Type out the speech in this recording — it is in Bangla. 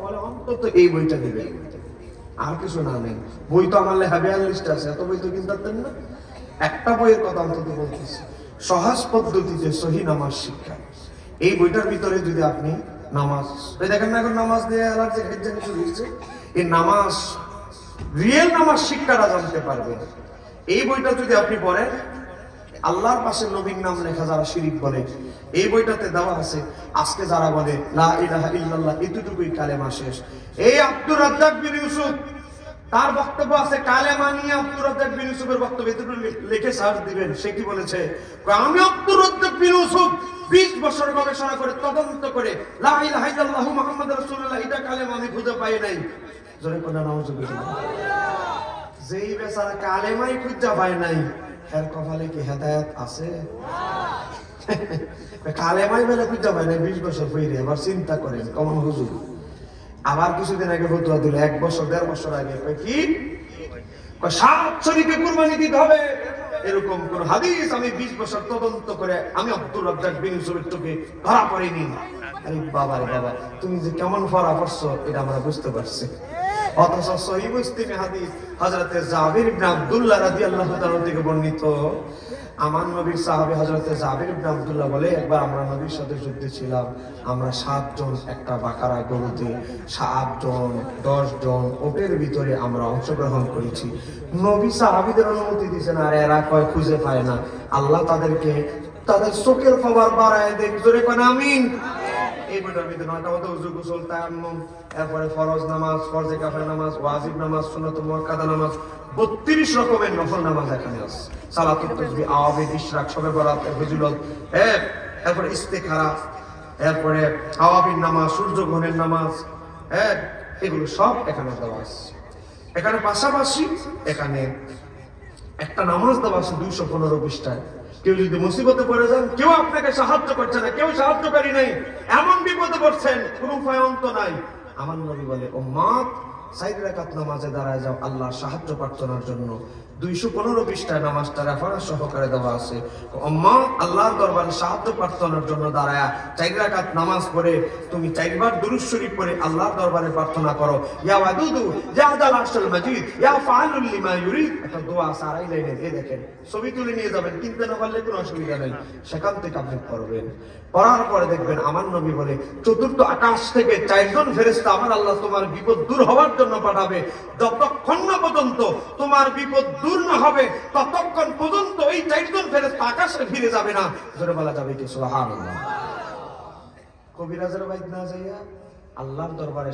বলে অন্তত এই বইটা দিবেন, আর কিছু না নেই। বই তো আমার লেখা 42 টা আছে, এত বই তো কিনতেন না। একটা বইয়ের কথা অন্তত বলতেছি, সহজ পদ্ধতিতে সহি নামাজ শিক্ষা। এই বইটার ভিতরে যদি আপনি নামাজ দেখেন না, এখন নামাজ দিয়ে অ্যালার্জি হেডজেন শুরু হয়েছে, এই নামাজ রিয়েল নামাজ শিক্ষাটা জানতে পারবেন। এই বইটা যদি আপনি পড়েন, আল্লাহর পাশে নবীর নাম লেখা যারা শিরিক বলে, এই বইটাতে দেওয়া আছে আজকে যারা বলে লা ইলাহা ইল্লাল্লাহ এতটুকুই কালেমা শেষ। এই আব্দুর রাজ্জাক বিন ইউসুফ তার বক্তব্য আছে, কালেমা নিয়ে আব্দুর রাজ্জাক বিন ইউসুফের বক্তব্য এতটুকু লিখে সার্চ দিবেন। সে কি বলেছে? আমি আব্দুর রাজ্জাক বিন ইউসুফ 20 বছর গবেষণা করে তদন্ত করে লা ইলাহা ইল্লাল্লাহ মুহাম্মাদুর রাসূলুল্লাহ এটা কালেমা আমি খুঁজে পাই নাই। জোরে কোন নাউজুবিল্লাহ। যেই বেচারা কালেমাই খুঁজে পায় নাই, এর কপালে কি হেদায়েত আছে? কালেমাই বেলা খুঁজে পায় নাই 20 বছর পরে। এবার চিন্তা করেন কেমন হুজুর। আবার কিছুদিন আগে ফতোয়া দিল, 1 বছর 1.5 বছর আগে, কি 7 শরীকে কুরবানি দিতে হবে, এরকম কোন হাদিস আমি 20 বছর তদন্ত করে আমি আব্দুর রাজ্জাক বিন ইউসুফের চোখে ধরা পড়িনি। আরে বাবা রে বাবা, তুমি যে কেমন ফরা পড়ছো এটা আমরা বুঝতে পারছি। অথচ সহিহ মুসলিমে হাদিস হযরতে জাবির ইবনে আব্দুল্লাহ রাদিয়াল্লাহু তাআলা থেকে বর্ণিত, আমার নবীর সাহাবী হযরতে জাবির ইবনে আব্দুল্লাহ বলে, একবার আমরা নবীর সাথে যুদ্ধে ছিলাম, আমরা 7 জন একটা বাকারা গরুতে 7 জন 10 জন ওটের ভিতরে আমরা অংশগ্রহণ করেছি। নবী সাহাবীদের অনুমতি দিয়েছেন, আর এরা কয় খুঁজে পায় না। আল্লাহ তাদেরকে তাদের চোখের পাওয়ার বাড়ায় দেন। জোরে কোন আমিন। এই বইটার ভিতরে 9টা মতো ওযু, গোসল, তায়াম্মুম, এরপরে ফরজ নামাজ, ফরজে কাফায়া নামাজ, ওয়াজিব নামাজ, সুন্নাত মুআক্কাদা নামাজ, 32 রকমের নফল নামাজ এখানে আছে। সালাতুত তাসবিহ, আওয়াবিদ, ইশরাক, শবে বরাত, ফজিলত, এরপরে ইস্তিখারা, এরপরে আওয়াবিদ নামাজ, সূর্য গ্রহণের নামাজ, এগুলো সব এখানে দেওয়া আছে। এখানে পাশাপাশি এখানে একটা নামাজ দেওয়া আছে 215 পৃষ্ঠায়। কেউ যদি মুসিবতে পড়ে যান, কেউ আপনাকে সাহায্য করছে না, কেউ সাহায্যকারী নাই, এমন বিপদে পড়ছেন, কোন উপায়ন্ত নাই, আমার নবী বলে উম্মত 4 রাকাত নামাজে দাঁড়ায় যাও আল্লাহর সাহায্য প্রার্থনার জন্য। 215 পৃষ্ঠায় নামাজটা রেফারেন্স সহকারে দেওয়া আছে। উম্মত আল্লাহর দরবারে সাহায্য প্রার্থনার জন্য দাঁড়ায়া 4 রাকাত নামাজ পড়ে তুমি 4 বার দুরূদ শরীফ পড়ে আল্লাহর দরবারে প্রার্থনা করো, ইয়া ওয়াদুদু ইয়া যাল আরশুল মাজিদ ইয়া ফাআলুল লিমা ইউরিদ। একটা দোয়া সারাই লাইনে এই দেখেন, ছবি তুলে নিয়ে যাবেন, কিনতে না পারলে কোনো অসুবিধা নেই, সেখান থেকে আপনি পড়বেন। পড়ার পরে দেখবেন আমার নবী বলে 4th আকাশ থেকে 4 জন ফেরেশতা আমার আল্লাহ তোমার বিপদ দূর হওয়ার জন্য পাঠাবে। যতক্ষণ না পর্যন্ত তোমার বিপদ দূর না হবে ততক্ষণ পর্যন্ত এই 4 জন ফেরেশতা আকাশে ফিরে যাবে না। জোরে বলা যাবে কি সুবহানাল্লাহ। কবিরাজের বাইত না যাইয়া আল্লাহর দরবারে